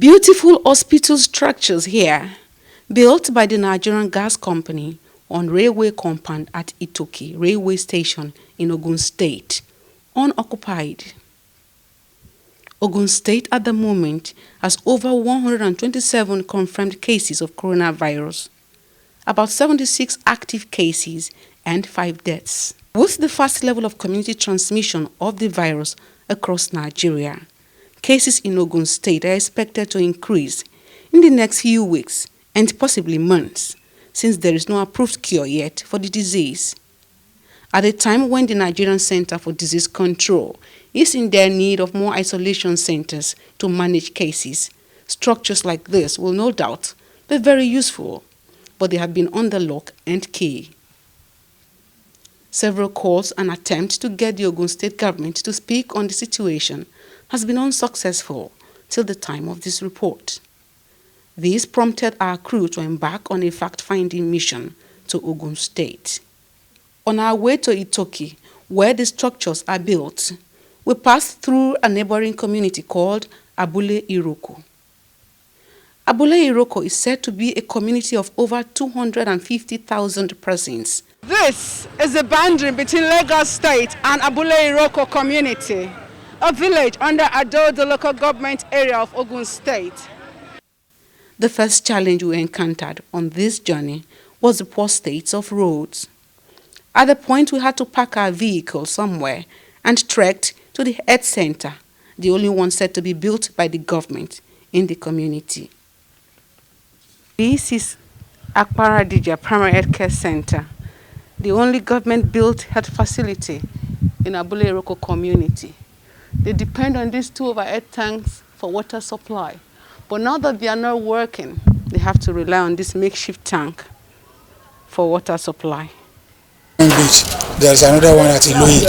Beautiful hospital structures here, built by the Nigerian Gas Company on railway compound at Itoki railway station in Ogun State, unoccupied. Ogun State at the moment has over 127 confirmed cases of coronavirus, about 76 active cases and 5 deaths. With the fast level of community transmission of the virus across Nigeria, cases in Ogun State are expected to increase in the next few weeks and possibly months, since there is no approved cure yet for the disease. At a time when the Nigerian Center for Disease Control is in their need of more isolation centers to manage cases, structures like this will no doubt be very useful, but they have been under lock and key. Several calls and attempts to get the Ogun State government to speak on the situation has been unsuccessful till the time of this report. This prompted our crew to embark on a fact-finding mission to Ogun State. On our way to Itoki, where the structures are built, we passed through a neighboring community called Abule Iroko. Abule Iroko is said to be a community of over 250,000 persons. This is the boundary between Lagos State and Abule Iroko community, a village under Ado, the local government area of Ogun State. The first challenge we encountered on this journey was the poor state of roads. At the point we had to park our vehicle somewhere and trekked to the health center, the only one said to be built by the government in the community. This is Akparadija Primary Health Care Center, the only government-built health facility in Abule Iroko community. They depend on these 2 overhead tanks for water supply. But now that they are not working, they have to rely on this makeshift tank for water supply. There is another one at Iloyi,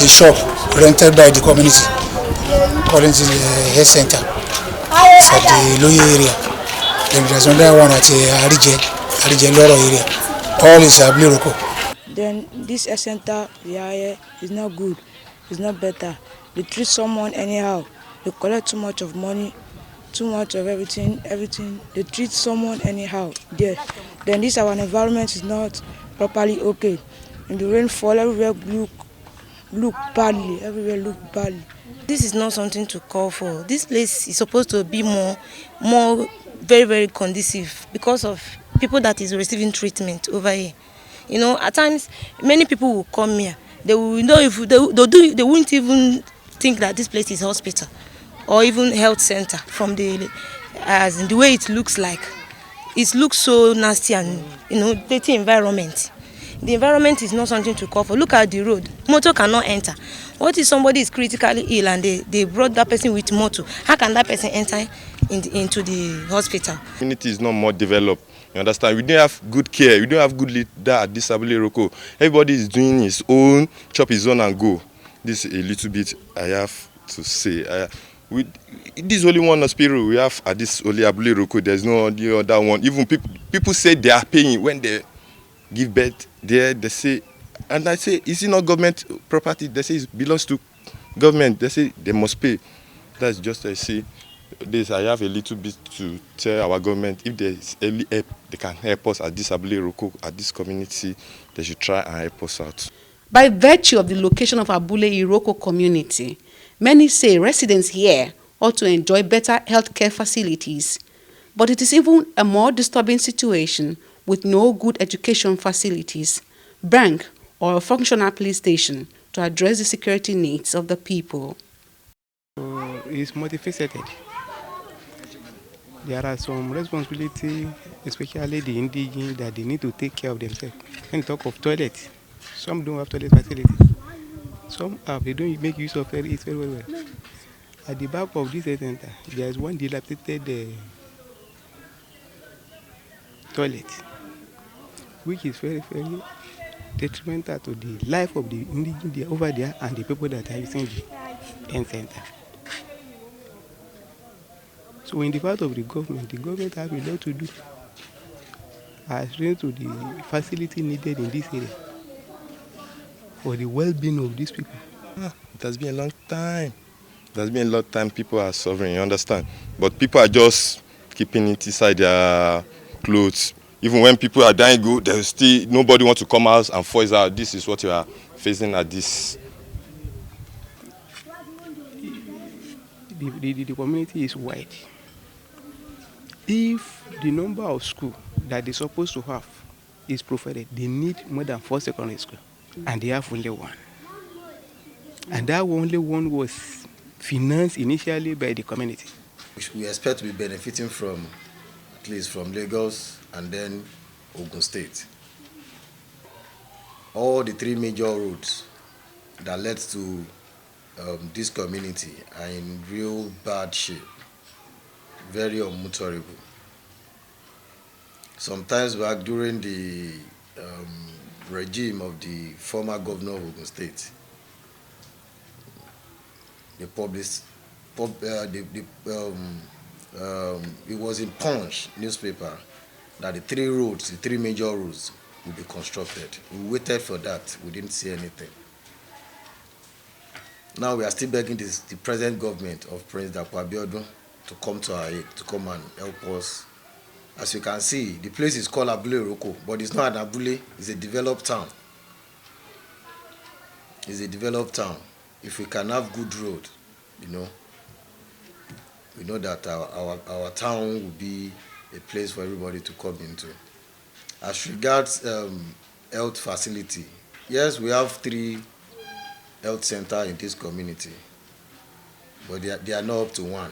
a shop rented by the community, according to the health center for the Iloyi area. Then there is another one at Arije Loro area. All is Abule Iroko. Then this health center here is not good, it's not better. They treat someone anyhow. They collect too much of money, too much of everything. They treat someone anyhow there. Then this our environment is not properly okay. In the rainfall, everywhere look badly. Everywhere look badly. This is not something to call for. This place is supposed to be more very, very conducive because of people that is receiving treatment over here. You know, at times many people will come here. They will know if they won't even think that this place is hospital or even health center from the as in the way it looks like. It looks so nasty and dirty environment. The environment is not something to call for. Look at the road. Motor cannot enter. What if somebody is critically ill and they brought that person with motor? How can that person enter into the hospital? Community is not more developed. You understand? We don't have good care. We don't have good leader at this Abule Iroko. Everybody is doing his own, chop his own and go. This is a little bit I have to say. This is only one hospital we have at this only Abule Iroko. There's no other one. Even people say they are paying when they give birth there. They say, and I say, is it not government property? They say it belongs to government. They say they must pay. That's just I say. This I have a little bit to tell our government. If there is any help, they can help us at this Abule Iroko, at this community. They should try and help us out. By virtue of the location of Abule Iroko community, many say residents here ought to enjoy better healthcare facilities. But it is even a more disturbing situation with no good education facilities, bank, or a functional police station to address the security needs of the people. It's multifaceted. There are some responsibilities, especially the indigenous, that they need to take care of themselves. When you talk of toilets, some don't have toilet facilities. Some have, they don't make use of it very well. At the back of this center, there is one dilapidated toilet, which is very, very detrimental to the life of the indigenous over there and the people that are using the health center. So in the part of the government have a lot to do as relates to the facility needed in this area for the well-being of these people. It has been a long time. There's been a lot of time people are suffering, you understand? But people are just keeping it inside their clothes. Even when people are dying good, there's still nobody wants to come out and voice out. This is what you are facing at this. The community is wide. If the number of school that they're supposed to have is provided, they need more than 4 secondary schools, and they have only one. And that only one was financed initially by the community. We expect to be benefiting from, at least from Lagos and then Ogun State. All the 3 major roads that led to this community are in real bad shape, very unmotorable. Sometimes back during the regime of the former governor of Ogun State, they published, it was in Punch newspaper that the 3 major roads will be constructed. We waited for that, we didn't see anything. Now we are still begging the present government of President Abule to come to our aid, to come and help us. As you can see, the place is called Abule Iroko, but it's not an Abule, it's a developed town. It's a developed town. If we can have good road, we know that our town will be a place for everybody to come into. As regards health facility, yes, we have 3 health centers in this community, but they are not up to 1.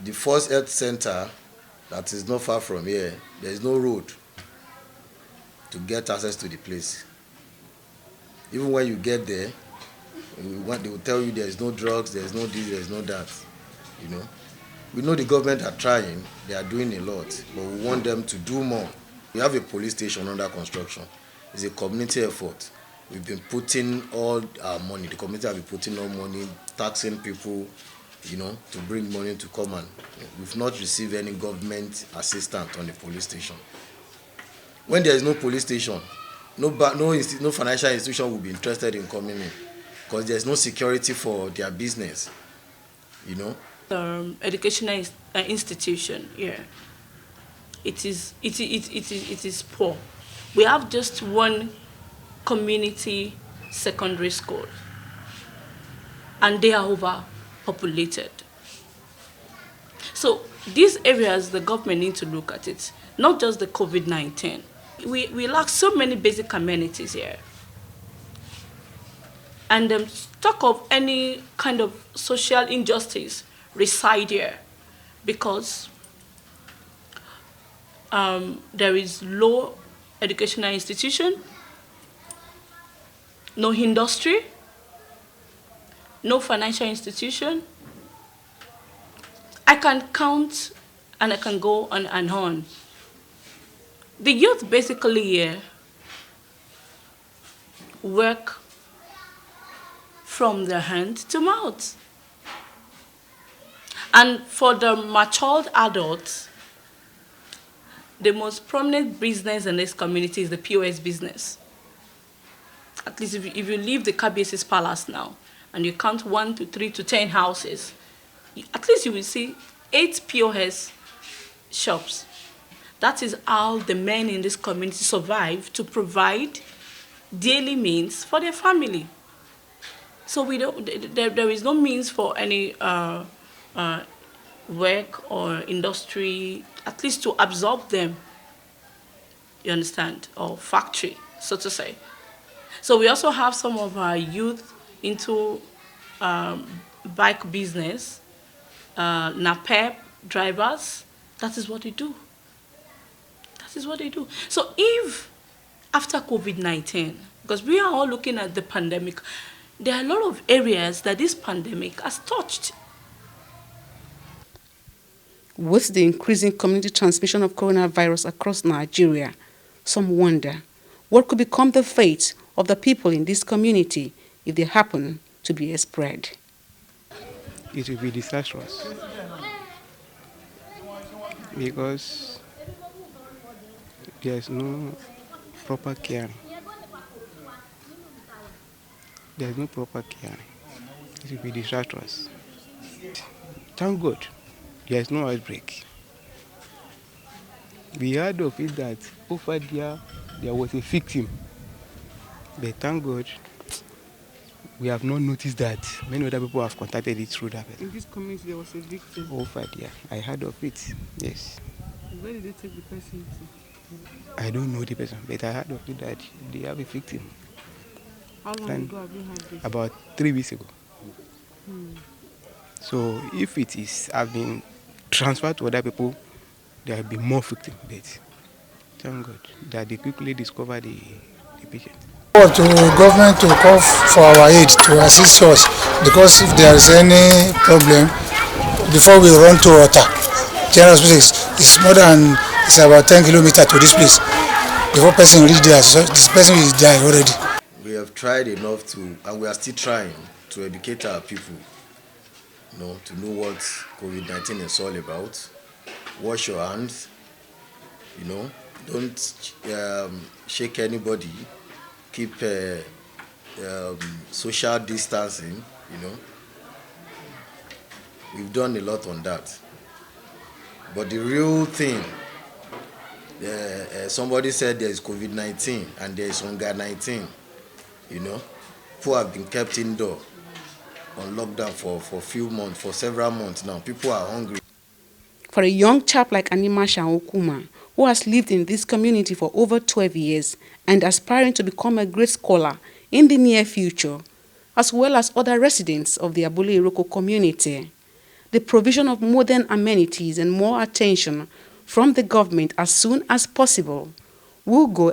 The first health center that is not far from here, there is no road to get access to the place. Even when you get there, they will tell you there is no drugs, there is no this, there is no that. We know the government are trying, they are doing a lot, but we want them to do more. We have a police station under construction. It's a community effort. We've been putting all our money, the community have been putting all money, taxing people, to bring money to come, and we've not received any government assistance on the police station. When there is no police station, no financial institution will be interested in coming in, because there's no security for their business, Educational institution here. It is poor. We have just one community secondary school, and they are overpopulated. So these areas, the government need to look at it, not just the COVID-19. We lack so many basic amenities here. And talk of any kind of social injustice reside here, because there is low educational institution, no industry, no financial institution. I can count and I can go on and on. The youth basically here work from their hand to mouth. And for the matured adults, the most prominent business in this community is the POS business. At least if you leave the KBS's palace now, and you count 1 to 3 to 10 houses, at least you will see 8 POS shops. That is how the men in this community survive to provide daily means for their family. So there is no means for any work or industry, at least to absorb them, you understand, or factory, so to say. So we also have some of our youth into bike business, NAPEP drivers. That is what they do. That is what they do. So if after COVID-19, because we are all looking at the pandemic, there are a lot of areas that this pandemic has touched. With the increasing community transmission of coronavirus across Nigeria, some wonder what could become the fate of the people in this community if they happen to be spread. It will be disastrous, because there's no proper care. There's no proper care. It will be disastrous. Thank God, there is no outbreak. We heard of it that over there was a victim. But thank God, we have not noticed that many other people have contacted it through that person. In this community, there was a victim. Over there, I heard of it, yes. Where did they take the person to? I don't know the person, but I heard of it that they have a victim. How long ago have you heard this? About 3 weeks ago. So if it is have been transferred to other people, there will be more victims. But thank God that they quickly discover the patient. To government to call for our aid to assist us, because if there is any problem, before we run to water, General Hospital is more than, it's about 10 kilometers to this place. Before person reach there, so this person will die already. We have tried enough to, and we are still trying to educate our people, to know what COVID-19 is all about. Wash your hands, don't shake anybody. Keep social distancing, We've done a lot on that. But the real thing, somebody said there is COVID-19 and there is hunger 19, People have been kept indoor on lockdown for a few months, for several months now. People are hungry. For a young chap like Animasha Okuma, who has lived in this community for over 12 years and aspiring to become a great scholar in the near future, as well as other residents of the Abule Iroko community, the provision of modern amenities and more attention from the government as soon as possible will go